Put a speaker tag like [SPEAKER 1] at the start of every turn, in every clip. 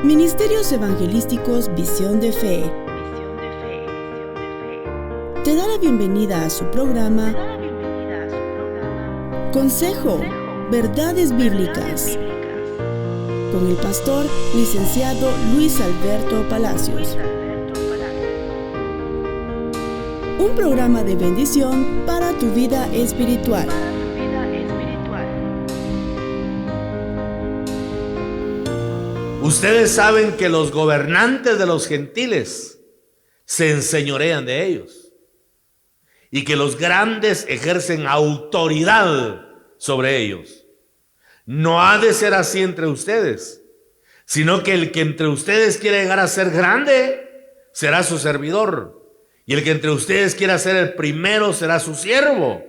[SPEAKER 1] Ministerios Evangelísticos Visión de Fe te da la bienvenida a su programa Consejo, Verdades Bíblicas, con el pastor licenciado Luis Alberto Palacios. Un programa de bendición para tu vida espiritual.
[SPEAKER 2] Ustedes saben que los gobernantes de los gentiles se enseñorean de ellos y que los grandes ejercen autoridad sobre ellos. No ha de ser así entre ustedes, sino que el que entre ustedes quiera llegar a ser grande será su servidor, y el que entre ustedes quiera ser el primero será su siervo.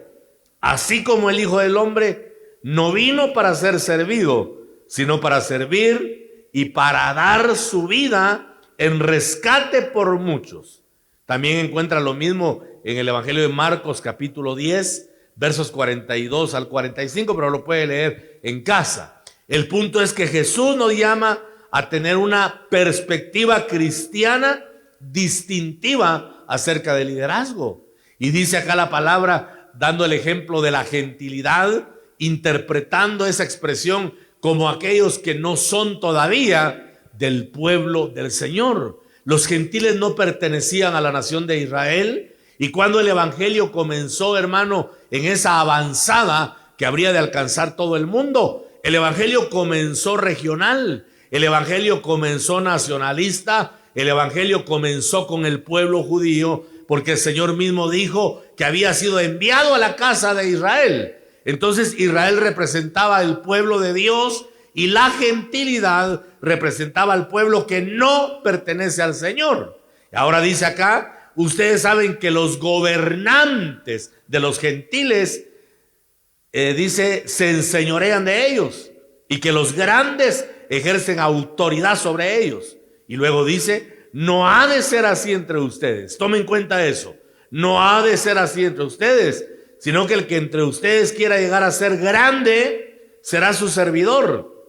[SPEAKER 2] Así como el Hijo del Hombre no vino para ser servido, sino para servir y para dar su vida en rescate por muchos. También encuentra lo mismo en el Evangelio de Marcos, capítulo 10, versos 42 al 45, pero lo puede leer en casa. El punto es que Jesús nos llama a tener una perspectiva cristiana distintiva acerca del liderazgo. Y dice acá la palabra, dando el ejemplo de la gentilidad, interpretando esa expresión como aquellos que no son todavía del pueblo del Señor. Los gentiles no pertenecían a la nación de Israel, y cuando el evangelio comenzó, hermano, en esa avanzada que habría de alcanzar todo el mundo, el evangelio comenzó regional, el evangelio comenzó nacionalista, el evangelio comenzó con el pueblo judío, porque el Señor mismo dijo que había sido enviado a la casa de Israel. Entonces Israel representaba el pueblo de Dios y la gentilidad representaba al pueblo que no pertenece al Señor. Ahora dice acá, ustedes saben que los gobernantes de los gentiles, dice, se enseñorean de ellos y que los grandes ejercen autoridad sobre ellos. Y luego dice, no ha de ser así entre ustedes. Tomen en cuenta eso. No ha de ser así entre ustedes, sino que el que entre ustedes quiera llegar a ser grande será su servidor,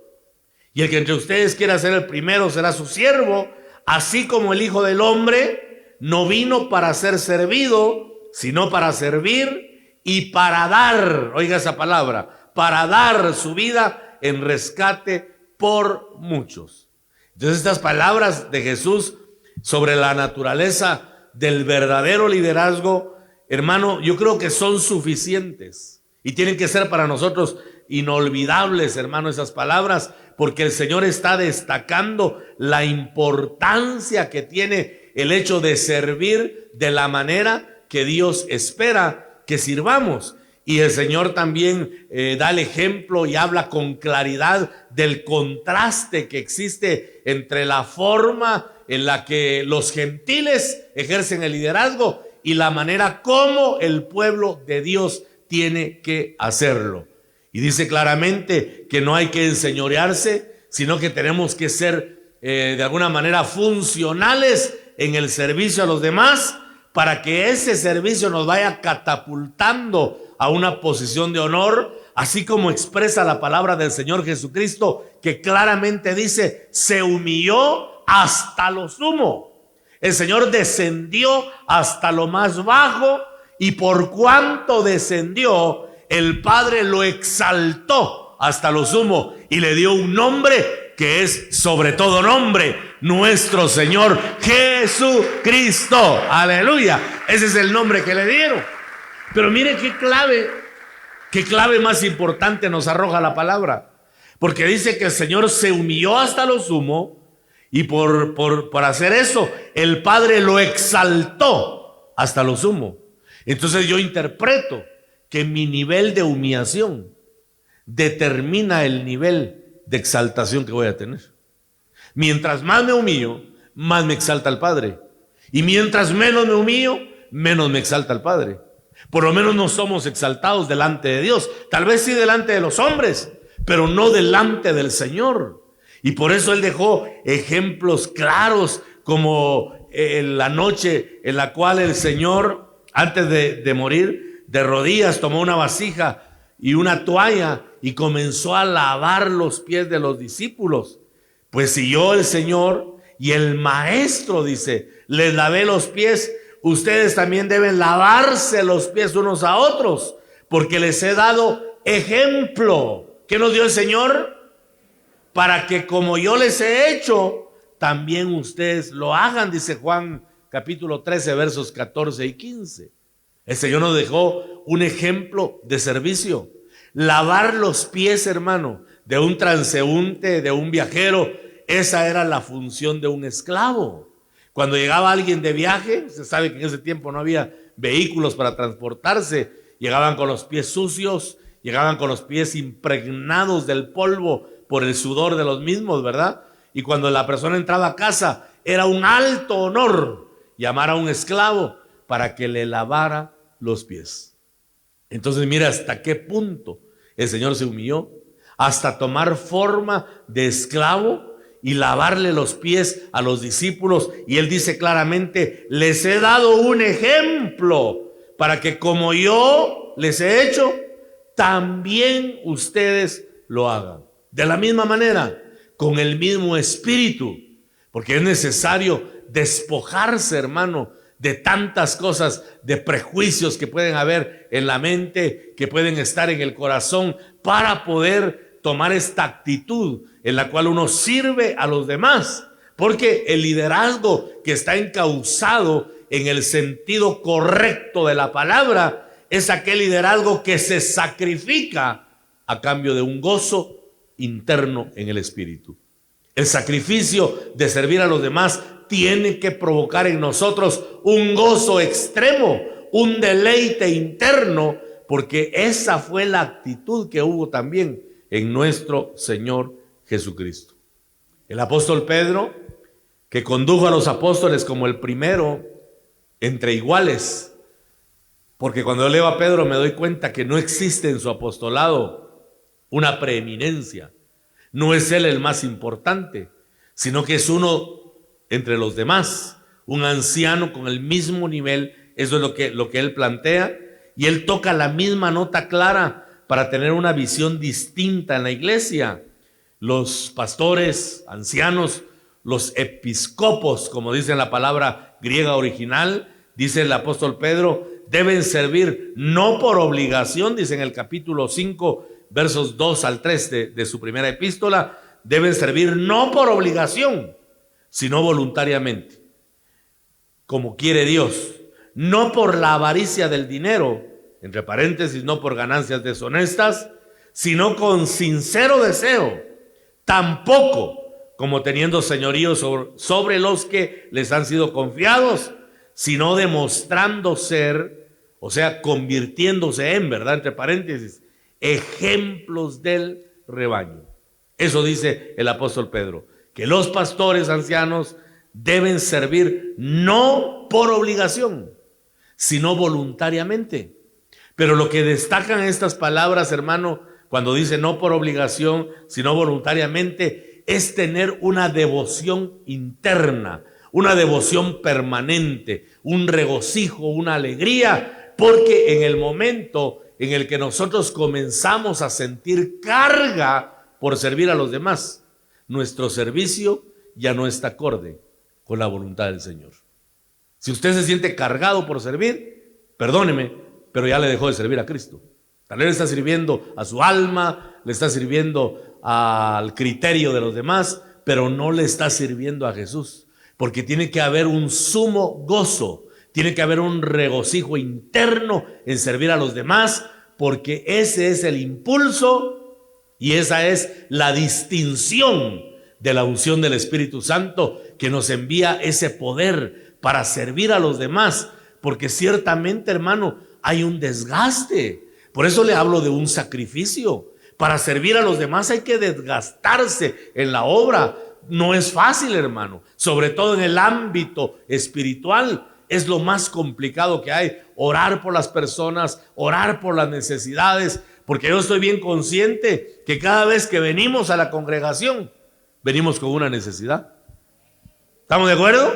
[SPEAKER 2] y el que entre ustedes quiera ser el primero será su siervo, así como el Hijo del Hombre no vino para ser servido, sino para servir y para dar, oiga esa palabra, para dar su vida en rescate por muchos. Entonces estas palabras de Jesús sobre la naturaleza del verdadero liderazgo, hermano, yo creo que son suficientes y tienen que ser para nosotros inolvidables, hermano, esas palabras, porque el Señor está destacando la importancia que tiene el hecho de servir de la manera que Dios espera que sirvamos. Y el Señor también da el ejemplo y habla con claridad del contraste que existe entre la forma en la que los gentiles ejercen el liderazgo y la manera como el pueblo de Dios tiene que hacerlo. Y dice claramente que no hay que enseñorearse, sino que tenemos que ser de alguna manera funcionales en el servicio a los demás, para que ese servicio nos vaya catapultando a una posición de honor, así como expresa la palabra del Señor Jesucristo, que claramente dice, se humilló hasta lo sumo. El Señor descendió hasta lo más bajo, y por cuanto descendió, el Padre lo exaltó hasta lo sumo y le dio un nombre que es sobre todo nombre, nuestro Señor Jesucristo. Aleluya. Ese es el nombre que le dieron. Pero mire qué clave más importante nos arroja la palabra. Porque dice que el Señor se humilló hasta lo sumo, y por hacer eso, el Padre lo exaltó hasta lo sumo. Entonces yo interpreto que mi nivel de humillación determina el nivel de exaltación que voy a tener. Mientras más me humillo, más me exalta el Padre. Y mientras menos me humillo, menos me exalta el Padre. Por lo menos no somos exaltados delante de Dios. Tal vez sí delante de los hombres, pero no delante del Señor. Y por eso Él dejó ejemplos claros, como la noche en la cual el Señor, antes de morir, de rodillas tomó una vasija y una toalla y comenzó a lavar los pies de los discípulos. Pues si yo, el Señor y el Maestro, dice, les lavé los pies, ustedes también deben lavarse los pies unos a otros, porque les he dado ejemplo. ¿Qué nos dio el Señor? Para que como yo les he hecho, también ustedes lo hagan, dice Juan capítulo 13, versos 14 y 15. El Señor nos dejó un ejemplo de servicio. Lavar los pies, hermano, de un transeúnte, de un viajero, esa era la función de un esclavo. Cuando llegaba alguien de viaje, se sabe que en ese tiempo no había vehículos para transportarse, llegaban con los pies sucios, llegaban con los pies impregnados del polvo por el sudor de los mismos, ¿verdad? Y cuando la persona entraba a casa, era un alto honor llamar a un esclavo para que le lavara los pies. Entonces mira hasta qué punto el Señor se humilló, hasta tomar forma de esclavo y lavarle los pies a los discípulos. Y él dice claramente, les he dado un ejemplo para que como yo les he hecho, también ustedes lo hagan. De la misma manera, con el mismo espíritu, porque es necesario despojarse, hermano, de tantas cosas, de prejuicios que pueden haber en la mente, que pueden estar en el corazón, para poder tomar esta actitud en la cual uno sirve a los demás. Porque el liderazgo que está encauzado en el sentido correcto de la palabra es aquel liderazgo que se sacrifica a cambio de un gozo interno en el espíritu. El sacrificio de servir a los demás tiene que provocar en nosotros un gozo extremo, un deleite interno, porque esa fue la actitud que hubo también en nuestro Señor Jesucristo. El apóstol Pedro, que condujo a los apóstoles como el primero entre iguales, porque cuando yo leo a Pedro me doy cuenta que no existe en su apostolado una preeminencia. No es él el más importante, sino que es uno entre los demás, un anciano con el mismo nivel. Eso es lo que él plantea, y él toca la misma nota clara para tener una visión distinta en la iglesia. Los pastores, ancianos, los episcopos, como dice la palabra griega original, dice el apóstol Pedro, deben servir no por obligación, dice en el capítulo 5, versos 2 al 3 de su primera epístola, deben servir no por obligación, sino voluntariamente, como quiere Dios, no por la avaricia del dinero, entre paréntesis, no por ganancias deshonestas, sino con sincero deseo, tampoco como teniendo señorío sobre los que les han sido confiados, sino demostrando ser, o sea, convirtiéndose en, ¿verdad?, entre paréntesis, ejemplos del rebaño. Eso dice el apóstol Pedro, que los pastores ancianos deben servir no por obligación, sino voluntariamente. Pero lo que destacan estas palabras, hermano, cuando dice no por obligación, sino voluntariamente, es tener una devoción interna, una devoción permanente, un regocijo, una alegría, porque en el momento en el que nosotros comenzamos a sentir carga por servir a los demás, nuestro servicio ya no está acorde con la voluntad del Señor. Si usted se siente cargado por servir, perdóneme, pero ya le dejó de servir a Cristo. Tal vez le está sirviendo a su alma, le está sirviendo al criterio de los demás, pero no le está sirviendo a Jesús, porque tiene que haber un sumo gozo, tiene que haber un regocijo interno en servir a los demás, porque ese es el impulso y esa es la distinción de la unción del Espíritu Santo, que nos envía ese poder para servir a los demás, porque ciertamente, hermano, hay un desgaste. Por eso le hablo de un sacrificio. Para servir a los demás hay que desgastarse en la obra. No es fácil, hermano, sobre todo en el ámbito espiritual. Es lo más complicado que hay, orar por las personas, orar por las necesidades, porque yo estoy bien consciente que cada vez que venimos a la congregación, venimos con una necesidad. ¿Estamos de acuerdo?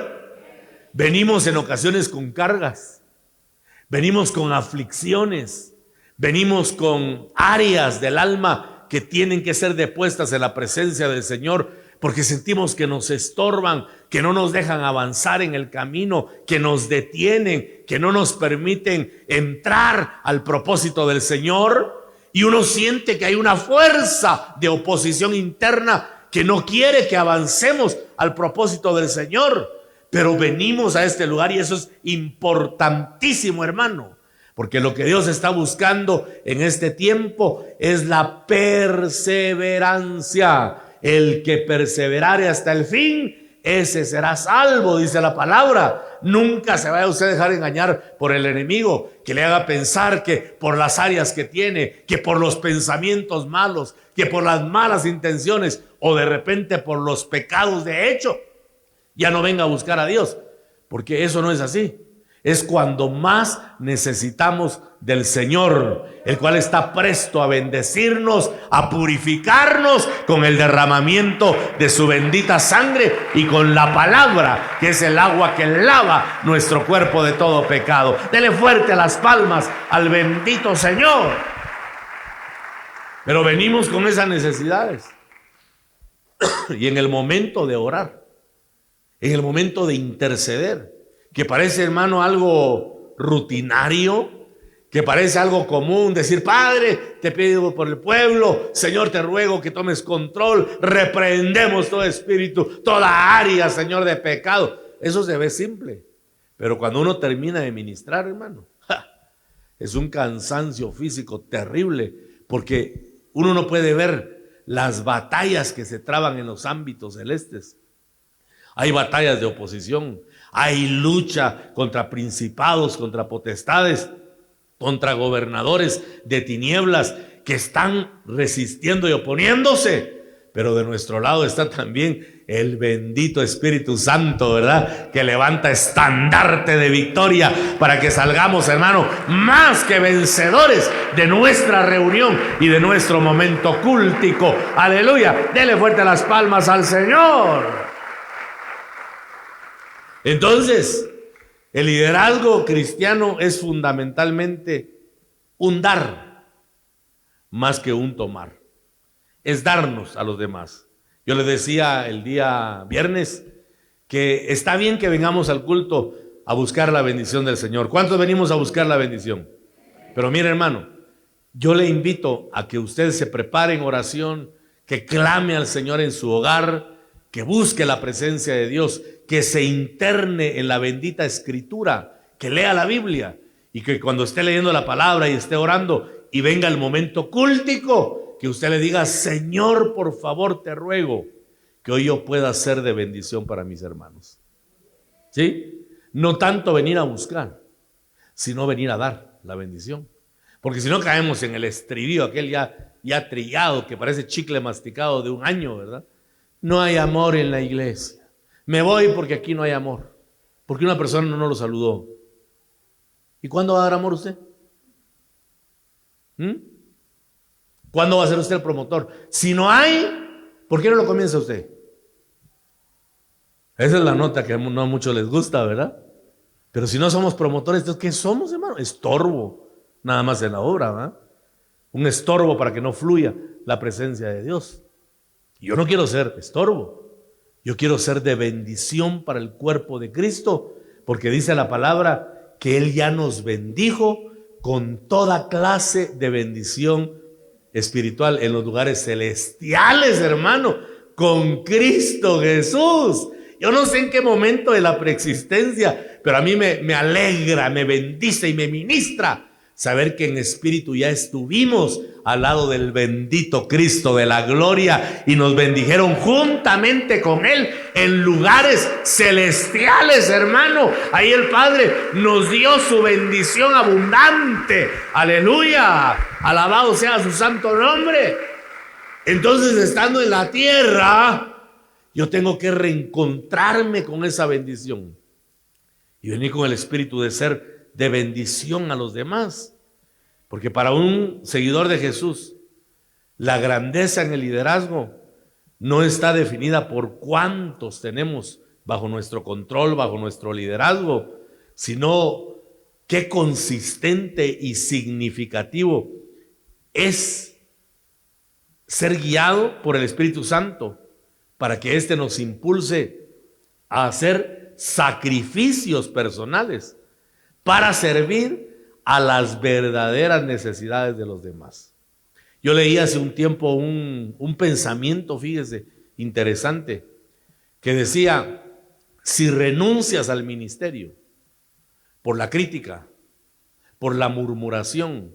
[SPEAKER 2] Venimos en ocasiones con cargas, venimos con aflicciones, venimos con áreas del alma que tienen que ser depuestas en la presencia del Señor, porque sentimos que nos estorban, que no nos dejan avanzar en el camino, que nos detienen, que no nos permiten entrar al propósito del Señor. Y uno siente que hay una fuerza de oposición interna que no quiere que avancemos al propósito del Señor. Pero venimos a este lugar y eso es importantísimo, hermano. Porque lo que Dios está buscando en este tiempo es la perseverancia. El que perseverare hasta el fin, ese será salvo, dice la palabra. Nunca se vaya usted a dejar engañar por el enemigo, que le haga pensar que por las áreas que tiene, que por los pensamientos malos, que por las malas intenciones o de repente por los pecados de hecho, ya no venga a buscar a Dios, porque eso no es así. Es cuando más necesitamos del Señor, el cual está presto a bendecirnos, a purificarnos con el derramamiento de su bendita sangre y con la palabra, que es el agua que lava nuestro cuerpo de todo pecado. Dele fuerte las palmas al bendito Señor. Pero venimos con esas necesidades. Y en el momento de orar, en el momento de interceder, que parece, hermano, algo rutinario, que parece algo común, decir: Padre, te pido por el pueblo, Señor, te ruego que tomes control, reprendemos todo espíritu, toda área, Señor, de pecado. Eso se ve simple, pero cuando uno termina de ministrar, hermano, es un cansancio físico terrible, porque uno no puede ver las batallas que se traban en los ámbitos celestes. Hay batallas de oposición, hay lucha contra principados, contra potestades, contra gobernadores de tinieblas que están resistiendo y oponiéndose. Pero de nuestro lado está también el bendito Espíritu Santo, ¿verdad? Que levanta estandarte de victoria para que salgamos, hermano, más que vencedores de nuestra reunión y de nuestro momento cúltico. Aleluya. Dele fuerte las palmas al Señor. Entonces, el liderazgo cristiano es fundamentalmente un dar más que un tomar. Es darnos a los demás. Yo les decía el día viernes que está bien que vengamos al culto a buscar la bendición del Señor. ¿Cuántos venimos a buscar la bendición? Pero mire, hermano, yo le invito a que usted se prepare en oración, que clame al Señor en su hogar, que busque la presencia de Dios, que se interne en la bendita escritura, que lea la Biblia y que cuando esté leyendo la palabra y esté orando y venga el momento cúltico, que usted le diga: Señor, por favor te ruego que hoy yo pueda ser de bendición para mis hermanos. ¿Sí? No tanto venir a buscar, sino venir a dar la bendición. Porque si no caemos en el estribillo aquel ya trillado que parece chicle masticado de un año, ¿verdad? No hay amor en la iglesia. Me voy porque aquí no hay amor. Porque una persona no lo saludó. ¿Y cuándo va a dar amor usted? ¿Cuándo va a ser usted el promotor? Si no hay, ¿por qué no lo comienza usted? Esa es la nota que no a muchos les gusta, ¿verdad? Pero si no somos promotores, entonces ¿qué somos, hermano? Estorbo, nada más en la obra, ¿verdad? Un estorbo para que no fluya la presencia de Dios. Yo no quiero ser estorbo. Yo quiero ser de bendición para el cuerpo de Cristo, porque dice la palabra que Él ya nos bendijo con toda clase de bendición espiritual en los lugares celestiales, hermano, con Cristo Jesús. Yo no sé en qué momento de la preexistencia, pero a mí me alegra, me bendice y me ministra saber que en espíritu ya estuvimos al lado del bendito Cristo de la gloria y nos bendijeron juntamente con Él en lugares celestiales, hermano. Ahí el Padre nos dio su bendición abundante. Aleluya. Alabado sea su santo nombre. Entonces, estando en la tierra, yo tengo que reencontrarme con esa bendición y venir con el espíritu de ser de bendición a los demás. Porque para un seguidor de Jesús, la grandeza en el liderazgo no está definida por cuántos tenemos bajo nuestro control, bajo nuestro liderazgo, sino qué consistente y significativo es ser guiado por el Espíritu Santo para que éste nos impulse a hacer sacrificios personales para servir a las verdaderas necesidades de los demás. Yo leí hace un tiempo un pensamiento, fíjese, interesante, que decía: si renuncias al ministerio por la crítica, por la murmuración,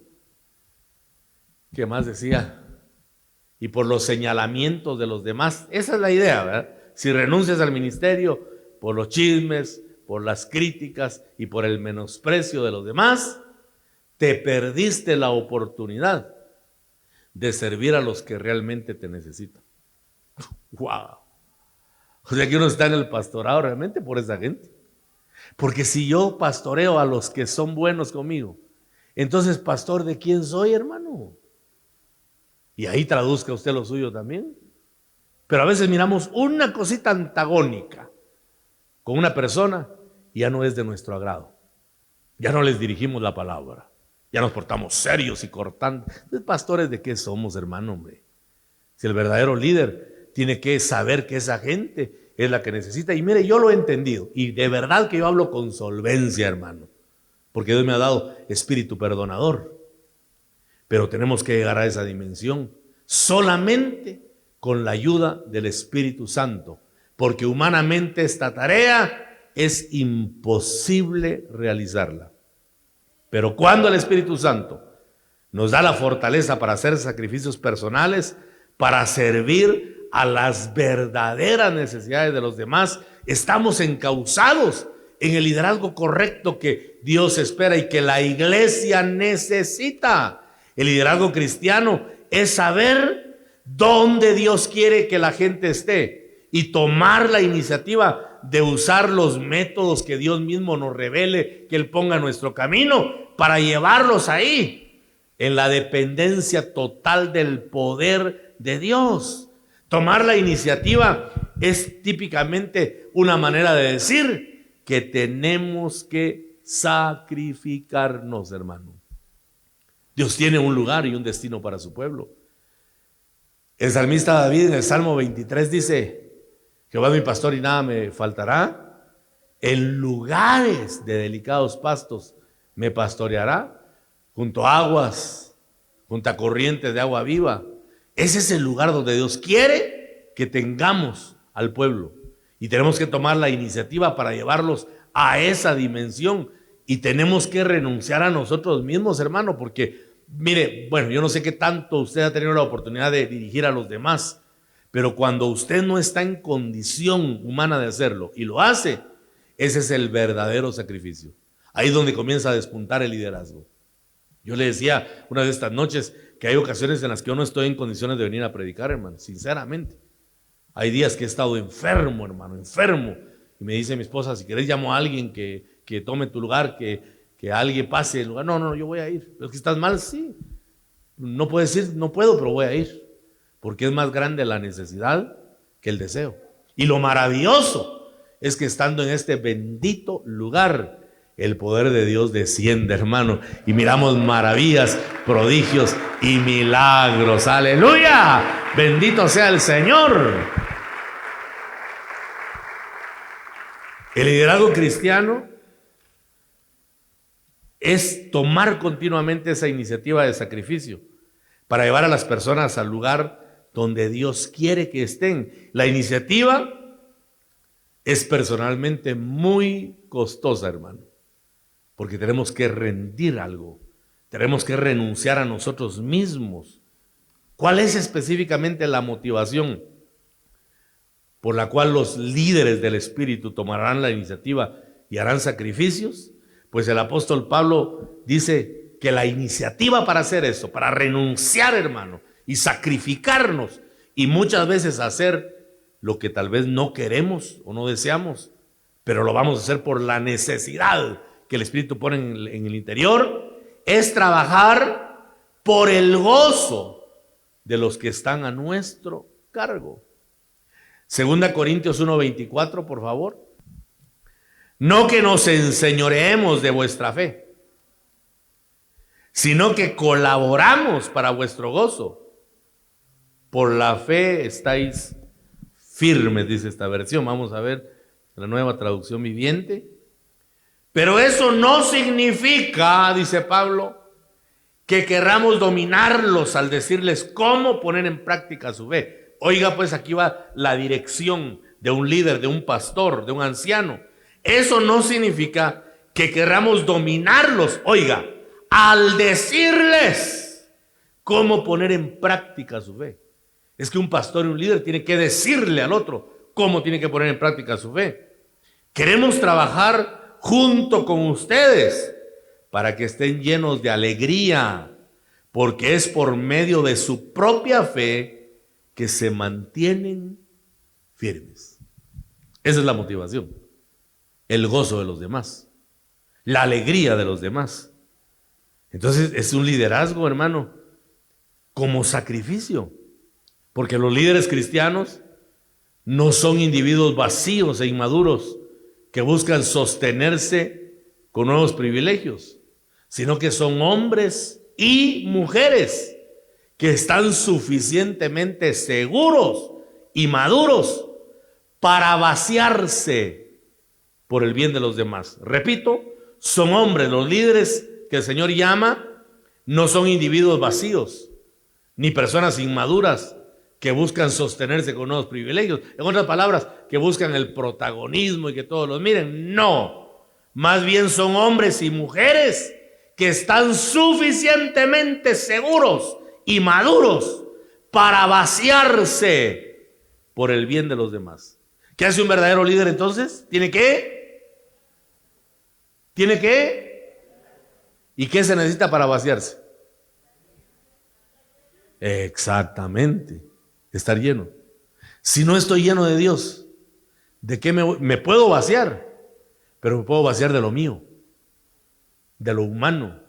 [SPEAKER 2] ¿qué más decía? Y por los señalamientos de los demás. Esa es la idea, ¿verdad? Si renuncias al ministerio por los chismes, por las críticas y por el menosprecio de los demás, te perdiste la oportunidad de servir a los que realmente te necesitan. ¡Wow! O sea que uno está en el pastorado realmente por esa gente. Porque si yo pastoreo a los que son buenos conmigo, entonces, pastor, ¿de quién soy, hermano? Y ahí traduzca usted lo suyo también. Pero a veces miramos una cosita antagónica con una persona y ya no es de nuestro agrado. Ya no les dirigimos la palabra. Ya nos portamos serios y cortantes. ¿Pastores de qué somos, hermano, hombre? Si el verdadero líder tiene que saber que esa gente es la que necesita. Y mire, yo lo he entendido. Y de verdad que yo hablo con solvencia, hermano. Porque Dios me ha dado espíritu perdonador. Pero tenemos que llegar a esa dimensión solamente con la ayuda del Espíritu Santo. Porque humanamente esta tarea es imposible realizarla. Pero cuando el Espíritu Santo nos da la fortaleza para hacer sacrificios personales, para servir a las verdaderas necesidades de los demás, estamos encausados en el liderazgo correcto que Dios espera y que la iglesia necesita. El liderazgo cristiano es saber dónde Dios quiere que la gente esté y tomar la iniciativa de usar los métodos que Dios mismo nos revele, que Él ponga en nuestro camino para llevarlos ahí, en la dependencia total del poder de Dios. Tomar la iniciativa es típicamente una manera de decir que tenemos que sacrificarnos, hermano. Dios tiene un lugar y un destino para su pueblo. El salmista David en el Salmo 23 dice: Jehová es mi pastor y nada me faltará. En lugares de delicados pastos me pastoreará, junto a aguas, junto a corrientes de agua viva. Ese es el lugar donde Dios quiere que tengamos al pueblo. Y tenemos que tomar la iniciativa para llevarlos a esa dimensión. Y tenemos que renunciar a nosotros mismos, hermano, porque, mire, bueno, yo no sé qué tanto usted ha tenido la oportunidad de dirigir a los demás, pero cuando usted no está en condición humana de hacerlo y lo hace, ese es el verdadero sacrificio. Ahí es donde comienza a despuntar el liderazgo. Yo le decía una de estas noches que hay ocasiones en las que yo no estoy en condiciones de venir a predicar, hermano, sinceramente. Hay días que he estado enfermo, hermano, enfermo. Y me dice mi esposa: si querés llamo a alguien que tome tu lugar, que alguien pase el lugar. No, yo voy a ir. ¿Pero es que estás mal? Sí. No puedes ir, no puedo, pero voy a ir. Porque es más grande la necesidad que el deseo. Y lo maravilloso es que estando en este bendito lugar, el poder de Dios desciende, hermano, y miramos maravillas, prodigios y milagros. ¡Aleluya! Bendito sea el Señor. El liderazgo cristiano es tomar continuamente esa iniciativa de sacrificio para llevar a las personas al lugar donde Dios quiere que estén. La iniciativa es personalmente muy costosa, hermano, porque tenemos que rendir algo, tenemos que renunciar a nosotros mismos. ¿Cuál es específicamente la motivación por la cual los líderes del Espíritu tomarán la iniciativa y harán sacrificios? Pues el apóstol Pablo dice que la iniciativa para hacer eso, para renunciar, hermano, y sacrificarnos, y muchas veces hacer lo que tal vez no queremos o no deseamos, pero lo vamos a hacer por la necesidad que el Espíritu pone en el interior, es trabajar por el gozo de los que están a nuestro cargo. 2 Corintios 1:24, por favor. No que nos enseñoreemos de vuestra fe, sino que colaboramos para vuestro gozo. Por la fe estáis firmes, dice esta versión. Vamos a ver la Nueva Traducción Viviente. Pero eso no significa, dice Pablo, que querramos dominarlos al decirles cómo poner en práctica su fe. Oiga, pues aquí va la dirección de un líder, de un pastor, de un anciano. Eso no significa que querramos dominarlos, oiga, al decirles cómo poner en práctica su fe. Es que un pastor y un líder tiene que decirle al otro cómo tiene que poner en práctica su fe. Queremos trabajar junto con ustedes para que estén llenos de alegría, porque es por medio de su propia fe que se mantienen firmes. Esa es la motivación, el gozo de los demás, la alegría de los demás. Entonces es un liderazgo, hermano, como sacrificio, porque los líderes cristianos no son individuos vacíos e inmaduros que buscan sostenerse con nuevos privilegios, sino que son hombres y mujeres que están suficientemente seguros y maduros para vaciarse por el bien de los demás. Repito, son hombres, los líderes que el Señor llama, no son individuos vacíos, ni personas inmaduras que buscan sostenerse con nuevos privilegios. En otras palabras, que buscan el protagonismo y que todos los miren. No, más bien son hombres y mujeres que están suficientemente seguros y maduros para vaciarse por el bien de los demás. ¿Qué hace un verdadero líder entonces? ¿Tiene qué? ¿Y qué se necesita para vaciarse? Exactamente, estar lleno. Si no estoy lleno de Dios, ¿de qué me puedo vaciar? Pero me puedo vaciar de lo mío, de lo humano,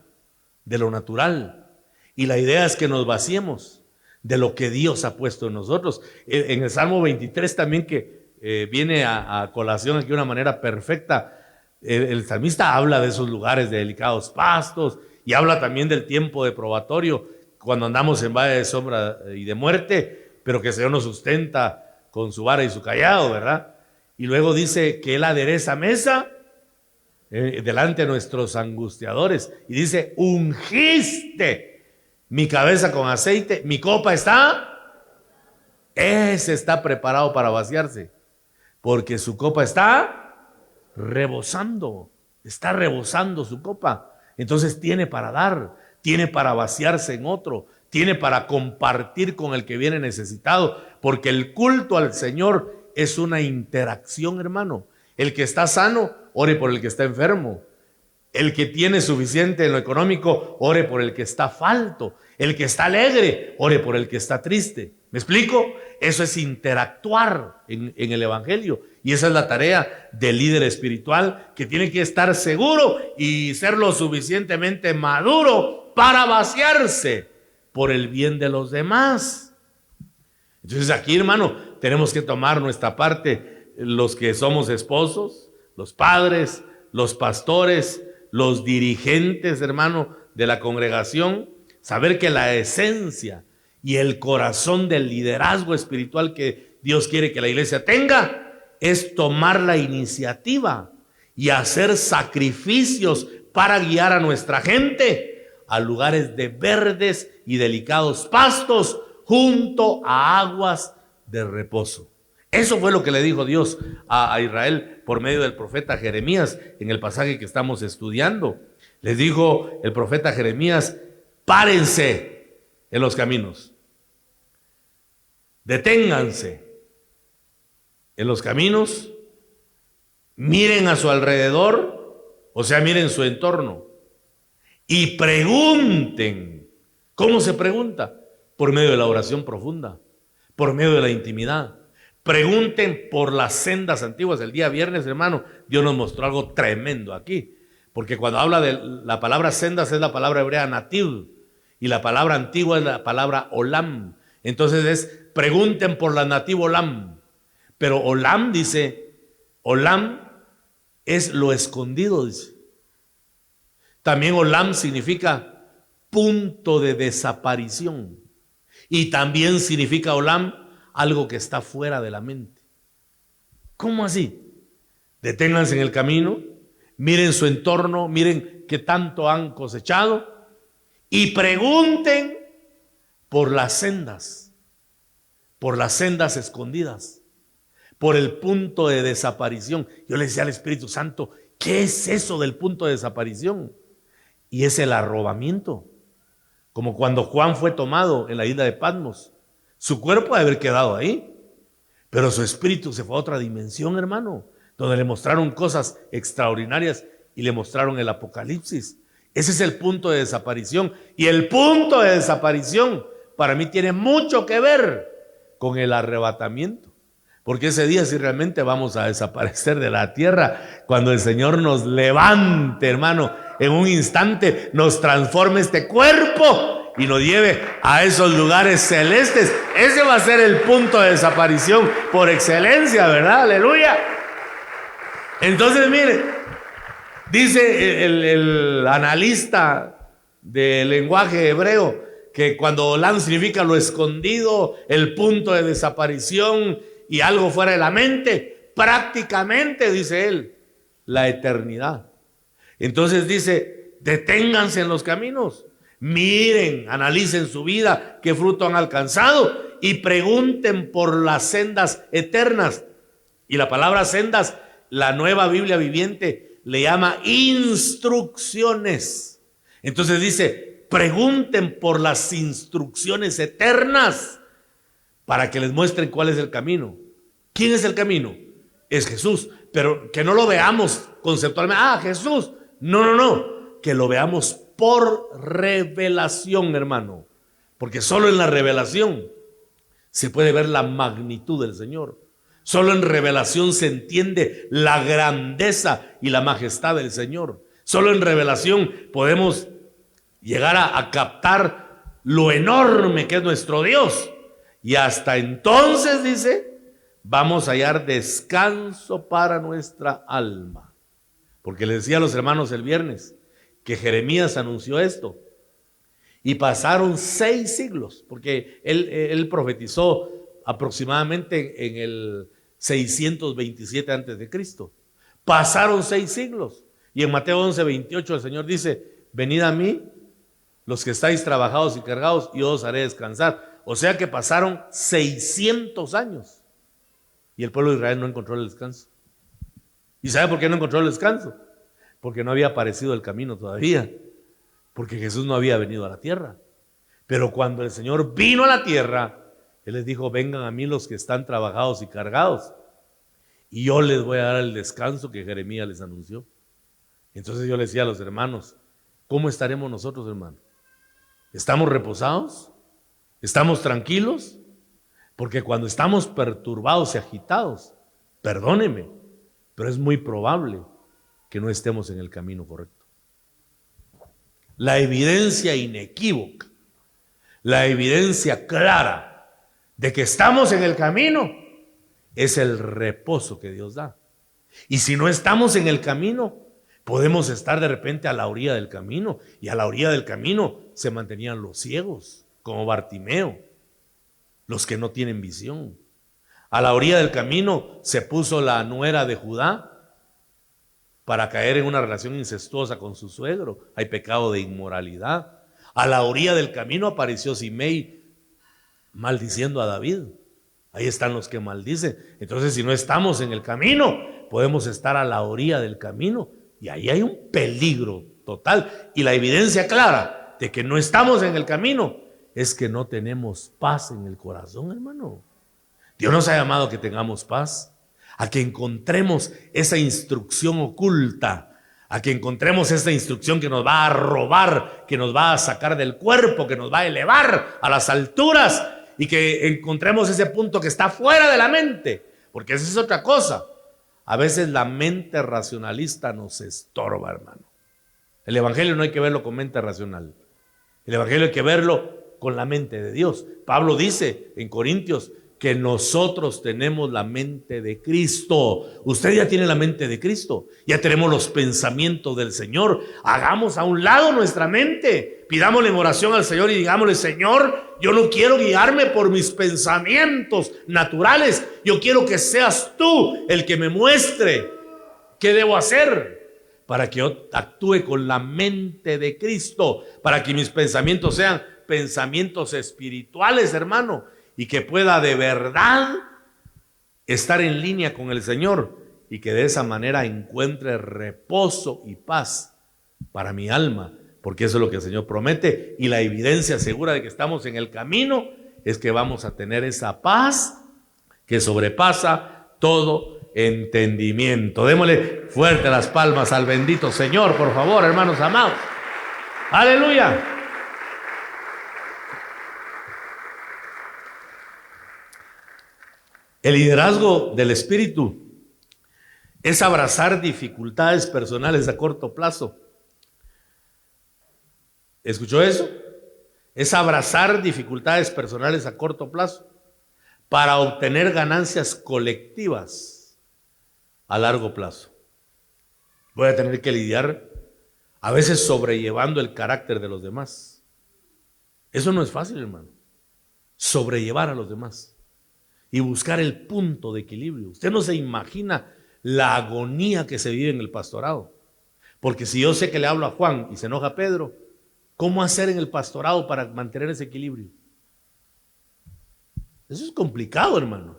[SPEAKER 2] de lo natural. Y la idea es que nos vaciemos de lo que Dios ha puesto en nosotros. En el Salmo 23 también, que viene a colación aquí de una manera perfecta, el salmista habla de esos lugares de delicados pastos y habla también del tiempo de probatorio, cuando andamos en valle de sombra y de muerte, pero que el Señor nos sustenta con su vara y su cayado, ¿verdad? Y luego dice que Él adereza mesa delante de nuestros angustiadores, y dice: ungiste mi cabeza con aceite, mi copa está preparado para vaciarse, porque su copa está rebosando su copa. Entonces tiene para dar, tiene para vaciarse en otro, tiene para compartir con el que viene necesitado, porque el culto al Señor es una interacción, hermano. El que está sano, ore por el que está enfermo. El que tiene suficiente en lo económico, ore por el que está falto. El que está alegre, ore por el que está triste. ¿Me explico? Eso es interactuar en el Evangelio. Y esa es la tarea del líder espiritual, que tiene que estar seguro y ser lo suficientemente maduro para vaciarse por el bien de los demás. Entonces aquí, hermano, tenemos que tomar nuestra parte, los que somos esposos, los padres, los pastores, los dirigentes, hermano, de la congregación, saber que la esencia y el corazón del liderazgo espiritual que Dios quiere que la iglesia tenga es tomar la iniciativa y hacer sacrificios para guiar a nuestra gente a lugares de verdes y delicados pastos junto a aguas de reposo. Eso fue lo que le dijo Dios a Israel por medio del profeta Jeremías en el pasaje que estamos estudiando. Les dijo el profeta Jeremías: párense en los caminos, deténganse en los caminos, miren a su alrededor, o sea, miren su entorno, y pregunten. ¿Cómo se pregunta? Por medio de la oración profunda, por medio de la intimidad. Pregunten por las sendas antiguas. El día viernes, hermano, Dios nos mostró algo tremendo aquí, porque cuando habla de la palabra sendas es la palabra hebrea nativ, y la palabra antigua es la palabra olam. Entonces pregunten por la nativ olam. Pero olam, dice, olam es lo escondido, dice. También olam significa punto de desaparición. Y también significa olam algo que está fuera de la mente. ¿Cómo así? Deténganse en el camino, miren su entorno, miren qué tanto han cosechado y pregunten por las sendas escondidas, por el punto de desaparición. Yo le decía al Espíritu Santo, ¿qué es eso del punto de desaparición? Y es el arrobamiento, como cuando Juan fue tomado en la isla de Patmos. Su cuerpo debe haber quedado ahí, pero su espíritu se fue a otra dimensión, hermano, donde le mostraron cosas extraordinarias y le mostraron el Apocalipsis. Ese es el punto de desaparición. Y el punto de desaparición para mí tiene mucho que ver con el arrebatamiento. Porque ese día sí realmente vamos a desaparecer de la tierra, cuando el Señor nos levante, hermano, en un instante nos transforme este cuerpo y nos lleve a esos lugares celestes. Ese va a ser el punto de desaparición por excelencia, ¿verdad? Aleluya. Entonces, mire, dice el analista del lenguaje hebreo que cuando Olam significa lo escondido, el punto de desaparición y algo fuera de la mente, prácticamente, dice él, la eternidad. Entonces dice, deténganse en los caminos, miren, analicen su vida, qué fruto han alcanzado y pregunten por las sendas eternas. Y la palabra sendas, la Nueva Biblia Viviente le llama instrucciones. Entonces dice, pregunten por las instrucciones eternas para que les muestren cuál es el camino. ¿Quién es el camino? Es Jesús, pero que no lo veamos conceptualmente. Jesús. No, que lo veamos por revelación, hermano, porque solo en la revelación se puede ver la magnitud del Señor. Solo en revelación se entiende la grandeza y la majestad del Señor. Solo en revelación podemos llegar a captar lo enorme que es nuestro Dios. Y hasta entonces, dice, vamos a hallar descanso para nuestra alma. Porque le decía a los hermanos el viernes que Jeremías anunció esto. Y pasaron 6 siglos, porque él profetizó aproximadamente en el 627 antes de Cristo. Pasaron 6 siglos. Y en Mateo 11:28 el Señor dice, venid a mí, los que estáis trabajados y cargados, y yo os haré descansar. O sea que pasaron 600 años. Y el pueblo de Israel no encontró el descanso. ¿Y sabe por qué no encontró el descanso? Porque no había aparecido el camino todavía. Porque Jesús no había venido a la tierra. Pero cuando el Señor vino a la tierra, Él les dijo, vengan a mí los que están trabajados y cargados, y yo les voy a dar el descanso que Jeremías les anunció. Entonces yo les decía a los hermanos, ¿cómo estaremos nosotros, hermanos? ¿Estamos reposados? ¿Estamos tranquilos? Porque cuando estamos perturbados y agitados, perdóneme, pero es muy probable que no estemos en el camino correcto. La evidencia inequívoca, la evidencia clara de que estamos en el camino es el reposo que Dios da. Y si no estamos en el camino, podemos estar de repente a la orilla del camino, y a la orilla del camino se mantenían los ciegos, como Bartimeo, los que no tienen visión. A la orilla del camino se puso la nuera de Judá para caer en una relación incestuosa con su suegro. Hay pecado de inmoralidad. A la orilla del camino apareció Simei maldiciendo a David. Ahí están los que maldicen. Entonces, si no estamos en el camino, podemos estar a la orilla del camino, y ahí hay un peligro total. Y la evidencia clara de que no estamos en el camino es que no tenemos paz en el corazón, hermano. Dios nos ha llamado a que tengamos paz, a que encontremos esa instrucción oculta, a que encontremos esa instrucción que nos va a robar, que nos va a sacar del cuerpo, que nos va a elevar a las alturas, y que encontremos ese punto que está fuera de la mente, porque esa es otra cosa. A veces la mente racionalista nos estorba, hermano. El evangelio no hay que verlo con mente racional. El evangelio hay que verlo con la mente de Dios. Pablo dice en Corintios que nosotros tenemos la mente de Cristo. Usted ya tiene la mente de Cristo, ya tenemos los pensamientos del Señor. Hagamos a un lado nuestra mente, pidámosle en oración al Señor y digámosle: Señor, yo no quiero guiarme por mis pensamientos naturales, yo quiero que seas tú el que me muestre qué debo hacer para que yo actúe con la mente de Cristo, para que mis pensamientos sean pensamientos espirituales, hermano, y que pueda de verdad estar en línea con el Señor y que de esa manera encuentre reposo y paz para mi alma, porque eso es lo que el Señor promete, y la evidencia segura de que estamos en el camino es que vamos a tener esa paz que sobrepasa todo entendimiento. Démosle fuerte las palmas al bendito Señor, por favor, hermanos amados. Aleluya. El liderazgo del Espíritu es abrazar dificultades personales a corto plazo. ¿Escuchó eso? Es abrazar dificultades personales a corto plazo para obtener ganancias colectivas a largo plazo. Voy a tener que lidiar a veces sobrellevando el carácter de los demás. Eso no es fácil, hermano. Sobrellevar a los demás y buscar el punto de equilibrio. Usted no se imagina la agonía que se vive en el pastorado. Porque si yo sé que le hablo a Juan y se enoja Pedro, ¿cómo hacer en el pastorado para mantener ese equilibrio? Eso es complicado, hermano.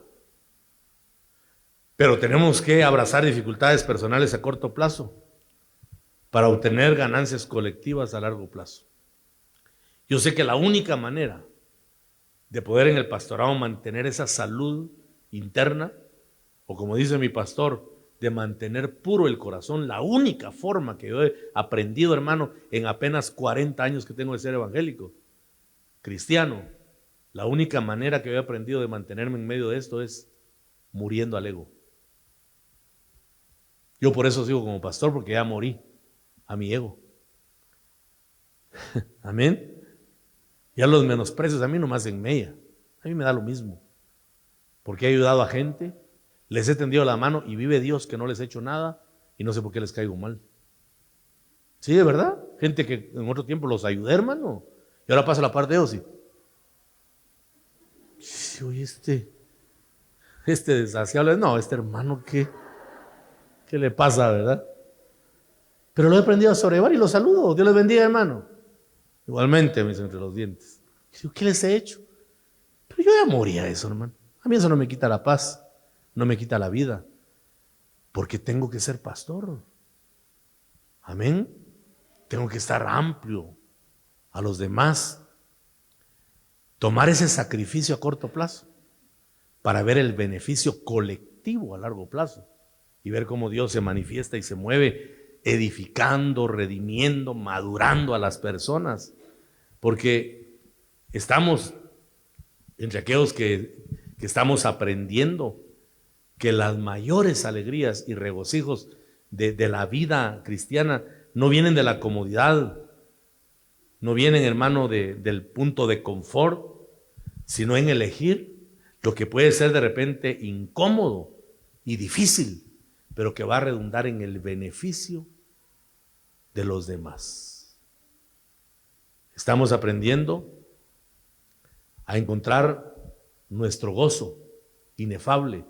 [SPEAKER 2] Pero tenemos que abrazar dificultades personales a corto plazo para obtener ganancias colectivas a largo plazo. Yo sé que la única manera de poder en el pastorado mantener esa salud interna, o como dice mi pastor, de mantener puro el corazón, la única forma que yo he aprendido, hermano, en apenas 40 años que tengo de ser evangélico, cristiano, la única manera que yo he aprendido de mantenerme en medio de esto es muriendo al ego. Yo por eso sigo como pastor, porque ya morí a mi ego. Amén. Ya los menosprecios a mí no me hacen mella. A mí me da lo mismo. Porque he ayudado a gente, les he tendido la mano y vive Dios que no les he hecho nada y no sé por qué les caigo mal. Sí, de verdad. Gente que en otro tiempo los ayudé, hermano. Y ahora pasa la parte de ellos y... Sí, oye, este desasiable. No, este hermano, ¿qué le pasa, verdad? Pero lo he aprendido a sobrellevar y lo saludo. Dios les bendiga, hermano. Igualmente, me dicen entre los dientes. ¿Qué les he hecho? Pero yo ya moría eso, hermano. A mí eso no me quita la paz, no me quita la vida, porque tengo que ser pastor. Amén. Tengo que estar amplio a los demás. Tomar ese sacrificio a corto plazo para ver el beneficio colectivo a largo plazo y ver cómo Dios se manifiesta y se mueve edificando, redimiendo, madurando a las personas. Porque estamos entre aquellos que estamos aprendiendo que las mayores alegrías y regocijos de la vida cristiana no vienen de la comodidad, no vienen, hermano, del punto de confort, sino en elegir lo que puede ser de repente incómodo y difícil, pero que va a redundar en el beneficio de los demás. Estamos aprendiendo a encontrar nuestro gozo inefable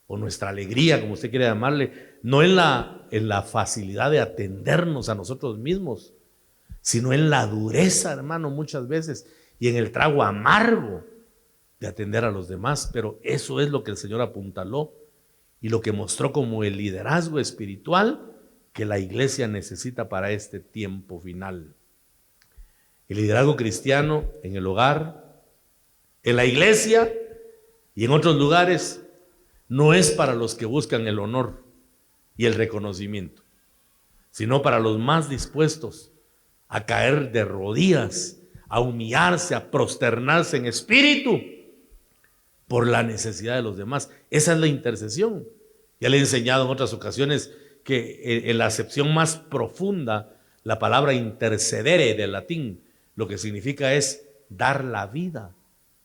[SPEAKER 2] o nuestra alegría, como usted quiera llamarle, no en la facilidad de atendernos a nosotros mismos, sino en la dureza, hermano, muchas veces, y en el trago amargo de atender a los demás. Pero eso es lo que el Señor apuntaló y lo que mostró como el liderazgo espiritual que la iglesia necesita para este tiempo final. El liderazgo cristiano en el hogar, en la iglesia y en otros lugares no es para los que buscan el honor y el reconocimiento, sino para los más dispuestos a caer de rodillas, a humillarse, a prosternarse en espíritu por la necesidad de los demás. Esa es la intercesión. Ya le he enseñado en otras ocasiones que en la acepción más profunda, la palabra intercedere del latín, lo que significa es dar la vida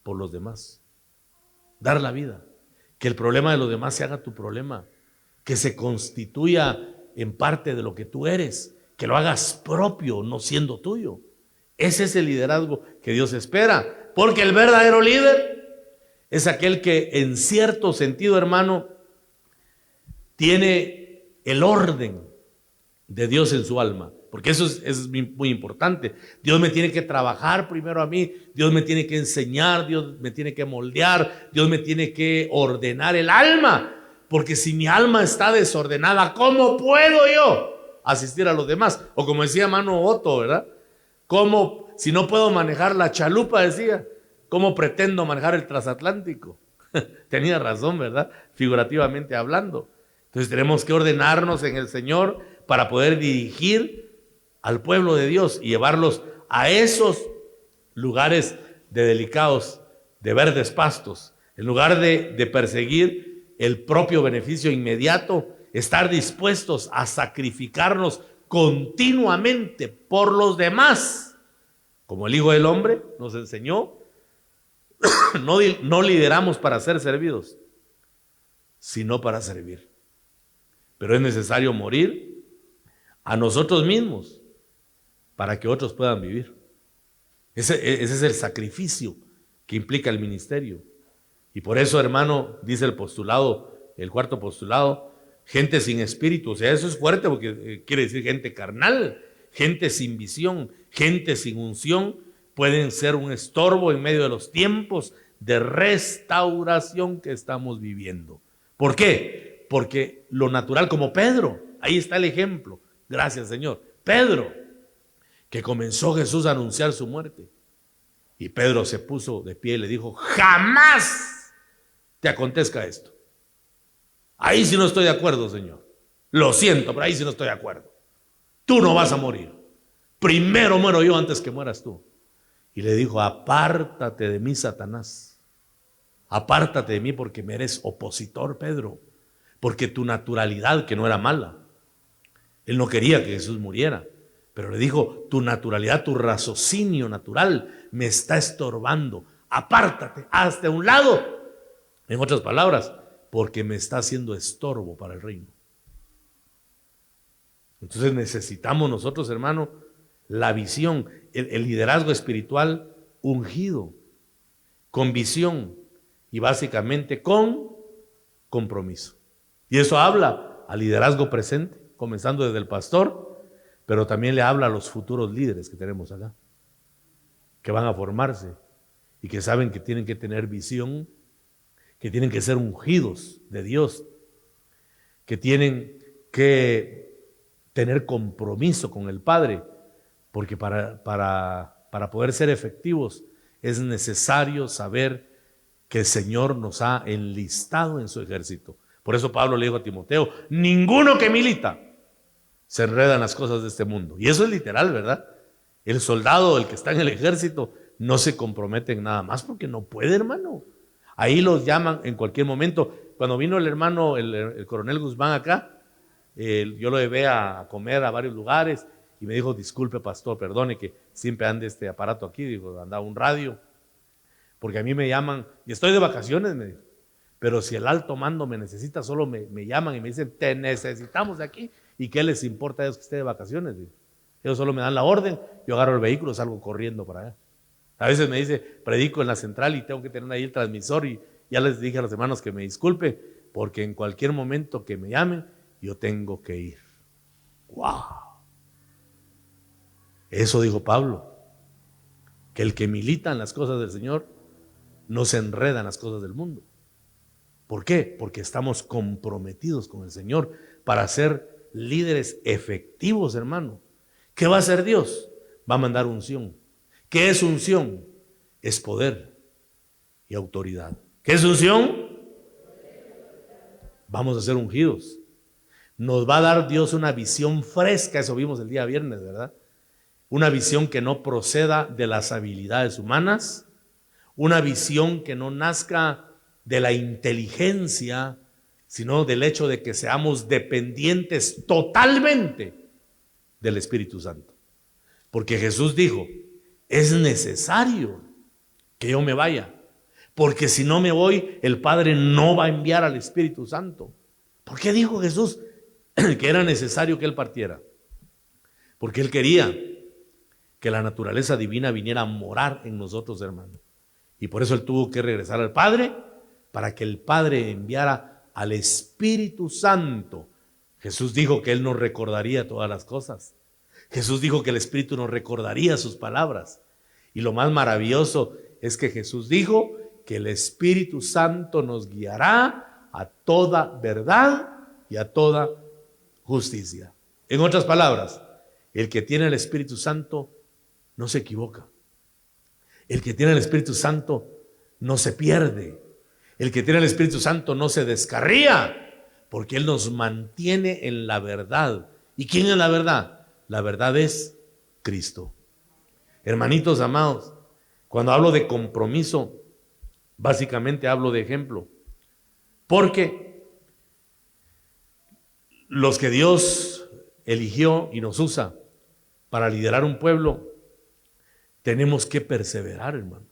[SPEAKER 2] por los demás. dar la vida, que el problema de los demás se haga tu problema, que se constituya en parte de lo que tú eres, que lo hagas propio, no siendo tuyo. Ese es el liderazgo que Dios espera, porque el verdadero líder es aquel que en cierto sentido, hermano, tiene el orden de Dios en su alma, porque eso es muy importante. Dios me tiene que trabajar primero a mí, Dios me tiene que enseñar, Dios me tiene que moldear, Dios me tiene que ordenar el alma, porque si mi alma está desordenada, ¿cómo puedo yo asistir a los demás? O como decía hermano Otto, ¿verdad? ¿Cómo, si no puedo manejar la chalupa, decía, cómo pretendo manejar el transatlántico? Tenía razón, ¿verdad? Figurativamente hablando. Entonces tenemos que ordenarnos en el Señor para poder dirigir al pueblo de Dios y llevarlos a esos lugares de delicados, de verdes pastos, en lugar de perseguir el propio beneficio inmediato, estar dispuestos a sacrificarnos continuamente por los demás, como el Hijo del Hombre nos enseñó. No lideramos para ser servidos, sino para servir. Pero es necesario morir a nosotros mismos para que otros puedan vivir. Ese es el sacrificio que implica el ministerio. Y por eso, hermano, dice el postulado, el cuarto postulado, gente sin espíritu. O sea, eso es fuerte porque quiere decir gente carnal, gente sin visión, gente sin unción, pueden ser un estorbo en medio de los tiempos de restauración que estamos viviendo. ¿Por qué? Porque lo natural, como Pedro, ahí está el ejemplo, gracias Señor, Pedro, que comenzó Jesús a anunciar su muerte, y Pedro se puso de pie y le dijo, jamás te acontezca esto. Ahí sí no estoy de acuerdo, Señor, lo siento, pero ahí sí no estoy de acuerdo. Tú no vas a morir, primero muero yo antes que mueras tú. Y le dijo, apártate de mí, Satanás, apártate de mí porque me eres opositor, Pedro, porque tu naturalidad, que no era mala, él no quería que Jesús muriera, pero le dijo, tu naturalidad, tu raciocinio natural me está estorbando, apártate, hazte a un lado, en otras palabras, porque me está haciendo estorbo para el reino. Entonces necesitamos nosotros, hermano, la visión, el liderazgo espiritual ungido, con visión y básicamente con compromiso. Y eso habla al liderazgo presente, comenzando desde el pastor, pero también le habla a los futuros líderes que tenemos acá, que van a formarse y que saben que tienen que tener visión, que tienen que ser ungidos de Dios, que tienen que tener compromiso con el Padre, porque para poder ser efectivos es necesario saber que el Señor nos ha enlistado en su ejército. Por eso Pablo le dijo a Timoteo, ninguno que milita se enreda en las cosas de este mundo. Y eso es literal, ¿verdad? El soldado, el que está en el ejército, no se compromete en nada más porque no puede, hermano. Ahí los llaman en cualquier momento. Cuando vino el hermano, el coronel Guzmán acá, yo lo llevé a comer a varios lugares y me dijo, disculpe pastor, perdone que siempre ande este aparato aquí, digo, andaba un radio, porque a mí me llaman, y estoy de vacaciones, me dijo, pero si el alto mando me necesita, solo me llaman y me dicen, te necesitamos de aquí, ¿y qué les importa a ellos que esté de vacaciones? Digo, ellos solo me dan la orden, yo agarro el vehículo, salgo corriendo para allá. A veces me dice, predico en la central y tengo que tener ahí el transmisor, y ya les dije a los hermanos que me disculpen, porque en cualquier momento que me llamen, yo tengo que ir. ¡Wow! Eso dijo Pablo, que el que milita en las cosas del Señor no se enreda en las cosas del mundo. ¿Por qué? Porque estamos comprometidos con el Señor para ser líderes efectivos, hermano. ¿Qué va a hacer Dios? Va a mandar unción. ¿Qué es unción? Es poder y autoridad. ¿Qué es unción? Vamos a ser ungidos. Nos va a dar Dios una visión fresca, eso vimos el día viernes, ¿verdad? Una visión que no proceda de las habilidades humanas, una visión que no nazca de la inteligencia, sino del hecho de que seamos dependientes totalmente del Espíritu Santo. Porque Jesús dijo, es necesario que yo me vaya, porque si no me voy, el Padre no va a enviar al Espíritu Santo. ¿Por qué dijo Jesús que era necesario que Él partiera? Porque Él quería que la naturaleza divina viniera a morar en nosotros, hermano. Y por eso Él tuvo que regresar al Padre, para que el Padre enviara al Espíritu Santo. Jesús dijo que Él nos recordaría todas las cosas. Jesús dijo que el Espíritu nos recordaría sus palabras. Y lo más maravilloso es que Jesús dijo que el Espíritu Santo nos guiará a toda verdad y a toda justicia. En otras palabras, el que tiene el Espíritu Santo no se equivoca. El que tiene el Espíritu Santo no se pierde. El que tiene el Espíritu Santo no se descarría, porque Él nos mantiene en la verdad. ¿Y quién es la verdad? La verdad es Cristo. Hermanitos amados, cuando hablo de compromiso, básicamente hablo de ejemplo. Porque los que Dios eligió y nos usa para liderar un pueblo, tenemos que perseverar, hermano.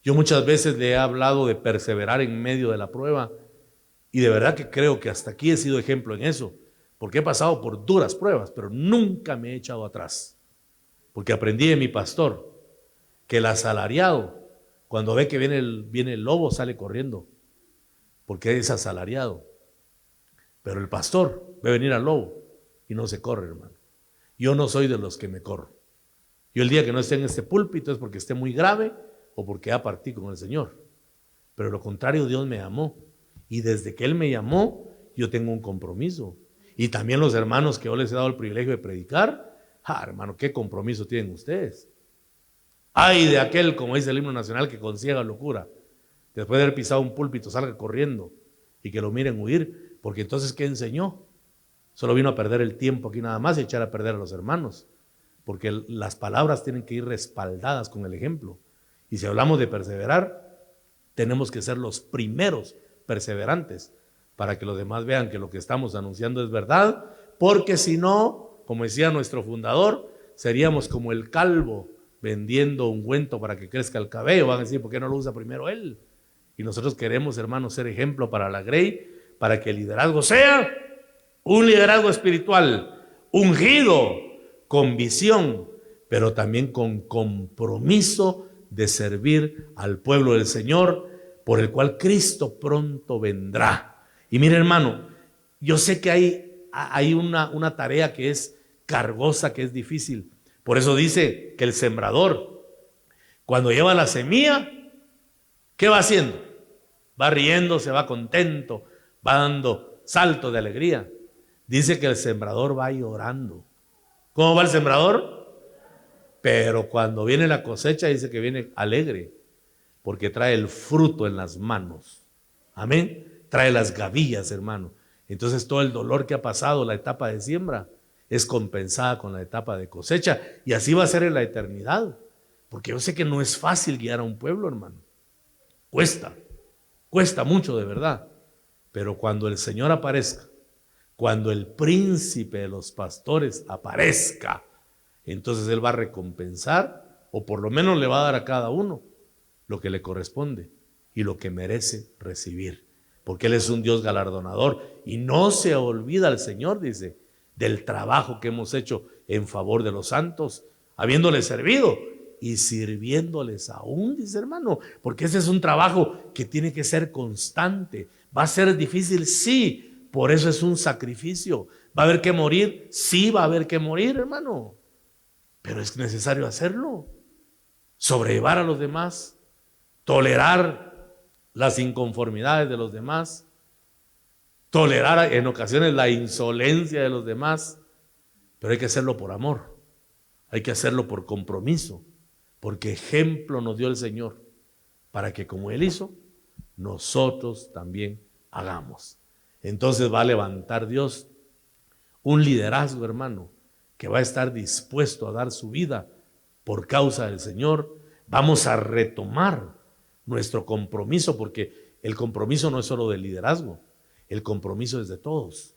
[SPEAKER 2] Yo muchas veces le he hablado de perseverar en medio de la prueba, y de verdad que creo que hasta aquí he sido ejemplo en eso, porque he pasado por duras pruebas, pero nunca me he echado atrás, porque aprendí de mi pastor que el asalariado, cuando ve que viene el lobo, sale corriendo, porque es asalariado. Pero el pastor ve venir al lobo y no se corre, hermano. Yo no soy de los que me corro. Yo el día que no esté en este púlpito es porque esté muy grave o porque ya partí con el Señor. Pero lo contrario, Dios me llamó. Y desde que Él me llamó, yo tengo un compromiso. Y también los hermanos que yo les he dado el privilegio de predicar, hermano, ¿qué compromiso tienen ustedes? Ay de aquel, como dice el himno nacional, que con ciega locura, después de haber pisado un púlpito, salga corriendo y que lo miren huir, porque entonces ¿qué enseñó? Solo vino a perder el tiempo aquí nada más y echar a perder a los hermanos, porque las palabras tienen que ir respaldadas con el ejemplo. Y si hablamos de perseverar, tenemos que ser los primeros perseverantes para que los demás vean que lo que estamos anunciando es verdad, porque si no, como decía nuestro fundador, seríamos como el calvo vendiendo ungüento para que crezca el cabello. Van a decir, ¿por qué no lo usa primero él? Y nosotros queremos, hermanos, ser ejemplo para la Grey, para que el liderazgo sea un liderazgo espiritual, ungido, con visión, pero también con compromiso de servir al pueblo del Señor, por el cual Cristo pronto vendrá. Y mire, hermano, yo sé que hay una tarea que es cargosa, que es difícil. Por eso dice que el sembrador, cuando lleva la semilla, ¿qué va haciendo? Va riéndose, va contento, va dando saltos de alegría. Dice que el sembrador va llorando. ¿Cómo va el sembrador? Pero cuando viene la cosecha, dice que viene alegre, porque trae el fruto en las manos. Amén. Trae las gavillas, hermano. Entonces todo el dolor que ha pasado, la etapa de siembra, es compensada con la etapa de cosecha. Y así va a ser en la eternidad. Porque yo sé que no es fácil guiar a un pueblo, hermano. Cuesta mucho de verdad. Pero cuando el Señor aparezca, cuando el príncipe de los pastores aparezca, entonces Él va a recompensar, o por lo menos le va a dar a cada uno lo que le corresponde y lo que merece recibir. Porque Él es un Dios galardonador y no se olvida el Señor, dice, del trabajo que hemos hecho en favor de los santos, habiéndoles servido y sirviéndoles aún, dice, hermano, porque ese es un trabajo que tiene que ser constante. ¿Va a ser difícil? Sí, por eso es un sacrificio. ¿Va a haber que morir? Sí, va a haber que morir, hermano, pero es necesario hacerlo. Sobrellevar a los demás, tolerar las inconformidades de los demás, tolerar en ocasiones la insolencia de los demás, pero hay que hacerlo por amor, hay que hacerlo por compromiso, porque ejemplo nos dio el Señor, para que como Él hizo, nosotros también hagamos. Entonces va a levantar Dios un liderazgo, hermano, que va a estar dispuesto a dar su vida por causa del Señor. Vamos a retomar nuestro compromiso, porque el compromiso no es solo del liderazgo, el compromiso es de todos.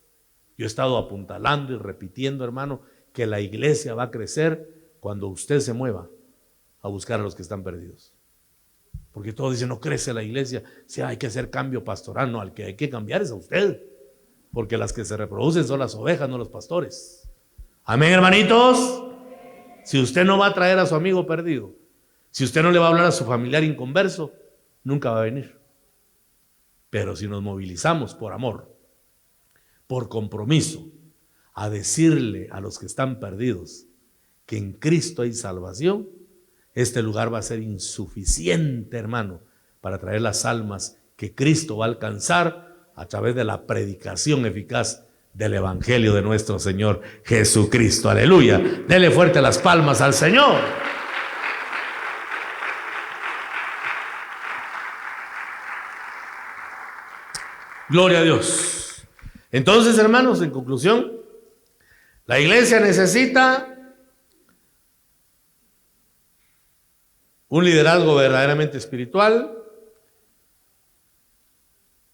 [SPEAKER 2] Yo he estado apuntalando y repitiendo, hermano, que la iglesia va a crecer cuando usted se mueva a buscar a los que están perdidos. Porque todos dicen, no crece la iglesia. Si hay que hacer cambio pastoral, no, al que hay que cambiar es a usted. Porque las que se reproducen son las ovejas, no los pastores. Amén, hermanitos. Si usted no va a traer a su amigo perdido, si usted no le va a hablar a su familiar inconverso, nunca va a venir. Pero si nos movilizamos por amor, por compromiso, a decirle a los que están perdidos que en Cristo hay salvación, este lugar va a ser insuficiente, hermano, para traer las almas que Cristo va a alcanzar a través de la predicación eficaz del Evangelio de nuestro Señor Jesucristo. Aleluya. Dele fuerte las palmas al Señor. Gloria a Dios. Entonces, hermanos, en conclusión, la iglesia necesita un liderazgo verdaderamente espiritual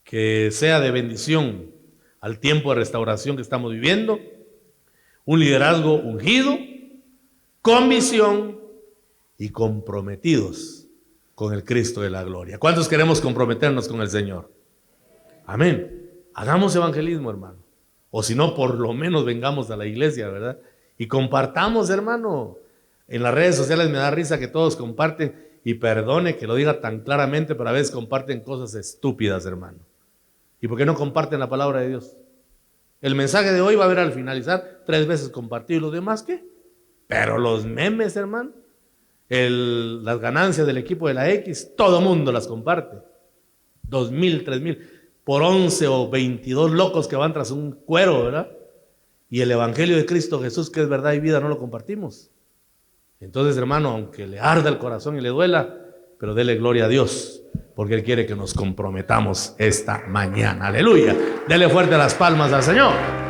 [SPEAKER 2] que sea de bendición al tiempo de restauración que estamos viviendo, un liderazgo ungido, con visión y comprometidos con el Cristo de la gloria. ¿Cuántos queremos comprometernos con el Señor? Amén. Hagamos evangelismo, hermano. O si no, por lo menos vengamos a la iglesia, ¿verdad? Y compartamos, hermano. En las redes sociales me da risa que todos comparten, y perdone que lo diga tan claramente, pero a veces comparten cosas estúpidas, hermano. ¿Y por qué no comparten la palabra de Dios? El mensaje de hoy va a ver al finalizar 3 veces compartido. ¿Y los demás qué? Pero los memes, hermano, las ganancias del equipo de la X, todo mundo las comparte. 2,000, 3,000, por 11 o 22 locos que van tras un cuero, ¿verdad? Y el Evangelio de Cristo Jesús, que es verdad y vida, no lo compartimos. Entonces, hermano, aunque le arda el corazón y le duela, pero dele gloria a Dios, porque Él quiere que nos comprometamos esta mañana. Aleluya. Dele fuerte las palmas al Señor.